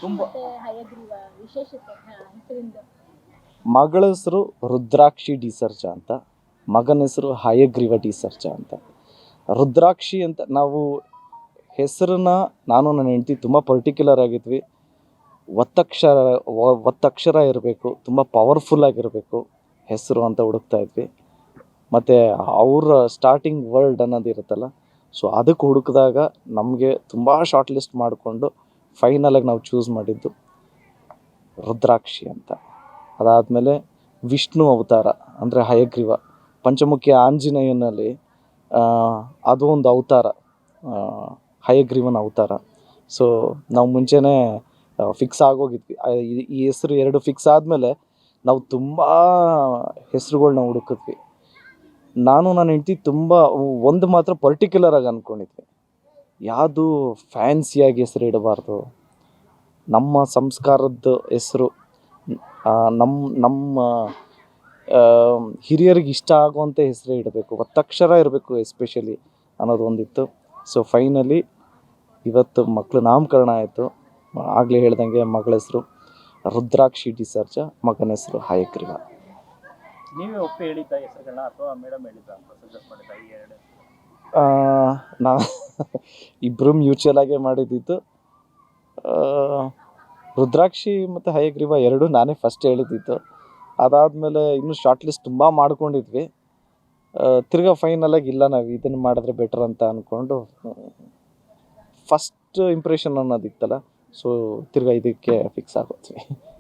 ತುಂಬ ಮತ್ತೆ ಹಯಗ್ರೀವ ವಿಶೇಷತೆ ಹೆಸರಿಂದ. ಮಗಳ ಹೆಸರು ರುದ್ರಾಕ್ಷಿ ಡಿ ಸರ್ಜಾ ಅಂತ, ಮಗನ ಹೆಸರು ಹಯಗ್ರೀವ ಡಿ ಸರ್ಜಾ ಅಂತ. ರುದ್ರಾಕ್ಷಿ ಅಂತ ನಾವು ಹೆಸರನ್ನ ನಾನು ನನ್ನ ಹೆಂಡತಿ ತುಂಬ ಪರ್ಟಿಕ್ಯುಲರ್ ಆಗಿದ್ವಿ. ಒತ್ತಕ್ಷರ ಇರಬೇಕು, ತುಂಬ ಪವರ್ಫುಲ್ ಆಗಿರಬೇಕು ಹೆಸರು ಅಂತ ಹುಡುಕ್ತಾ ಇದ್ವಿ. ಮತ್ತು ಅವರ ಸ್ಟಾರ್ಟಿಂಗ್ ವರ್ಡ್ ಅನ್ನೋದು ಇರುತ್ತಲ್ಲ, ಸೊ ಅದಕ್ಕೆ ಹುಡುಕಿದಾಗ ನಮಗೆ ತುಂಬ ಶಾರ್ಟ್ ಲಿಸ್ಟ್ ಮಾಡಿಕೊಂಡು ಫೈನಲಾಗಿ ನಾವು ಚೂಸ್ ಮಾಡಿದ್ದು ರುದ್ರಾಕ್ಷಿ ಅಂತ. ಅದಾದಮೇಲೆ ವಿಷ್ಣು ಅವತಾರ ಅಂದರೆ ಹಯಗ್ರೀವ, ಪಂಚಮುಖಿ ಆಂಜನೇಯನಲ್ಲಿ ಅದು ಒಂದು ಅವತಾರ, ಹಯಗ್ರೀವನ ಅವತಾರ. ಸೊ ನಾವು ಮುಂಚೆನೇ ಫಿಕ್ಸ್ ಆಗೋಗಿದ್ವಿ. ಈ ಹೆಸರು ಎರಡು ಫಿಕ್ಸ್ ಆದಮೇಲೆ ನಾವು ತುಂಬ ಹೆಸರುಗಳ್ನ ಹುಡುಕಿದ್ವಿ. ನಾನು ನನ್ನ ಹೆಂಡತಿ ತುಂಬ ಒಂದು ಮಾತ್ರ ಪರ್ಟಿಕ್ಯುಲರ್ ಆಗಿ ಅಂದ್ಕೊಂಡಿದ್ವಿ, ಯಾವುದು ಫ್ಯಾನ್ಸಿಯಾಗಿ ಹೆಸರು ಇಡಬಾರ್ದು, ನಮ್ಮ ಸಂಸ್ಕಾರದ ಹೆಸರು, ನಮ್ಮ ಹಿರಿಯರಿಗೆ ಇಷ್ಟ ಆಗುವಂಥ ಹೆಸರೇ ಇಡಬೇಕು, ಒತ್ತಕ್ಷರ ಇರಬೇಕು ಎಸ್ಪೆಷಲಿ ಅನ್ನೋದು ಒಂದಿತ್ತು. ಸೊ ಫೈನಲಿ ಇವತ್ತು ಮಕ್ಕಳು ನಾಮಕರಣ ಆಯಿತು. ಆಗಲೇ ಹೇಳ್ದಂಗೆ ಮಗಳ ಹೆಸರು ರುದ್ರಾಕ್ಷಿ ಡಿ ಸರ್ಜಾ, ಮಗನ ಹೆಸರು ಹಯಗ್ರೀವ. ನೀವೇ ಒಪ್ಪಿ ಹೇಳಿದ್ದ ಹೆಸರುಗಳನ್ನ ಅಥವಾ ಮೇಡಮ್ ಹೇಳಿದ್ದ ಅಂತ ಸಜೆಸ್ಟ್ ಮಾಡಿದ್ದ ಈ ಎರಡು? ನಾ ಇಬ್ಬರು ಮ್ಯೂಚುವಲ್ ಆಗೇ ಮಾಡಿದ್ದಿದ್ದು. ರುದ್ರಾಕ್ಷಿ ಮತ್ತು ಹಯಗ್ರೀವ ಎರಡು ನಾನೇ ಫಸ್ಟ್ ಹೇಳಿದ್ದಿತ್ತು. ಅದಾದಮೇಲೆ ಇನ್ನೂ ಶಾರ್ಟ್ ಲಿಸ್ಟ್ ತುಂಬ ಮಾಡ್ಕೊಂಡಿದ್ವಿ. ತಿರ್ಗಾ ಫೈನಲಾಗಿ ಇಲ್ಲ, ನಾವು ಇದನ್ನು ಮಾಡಿದ್ರೆ ಬೆಟರ್ ಅಂತ ಅಂದ್ಕೊಂಡು ಫಸ್ಟ್ ಇಂಪ್ರೆಷನ್ ಅನ್ನೋದಿತ್ತಲ್ಲ, ಸೊ ತಿರ್ಗಾ ಇದಕ್ಕೆ ಫಿಕ್ಸ್ ಆಗೋದ್ವಿ.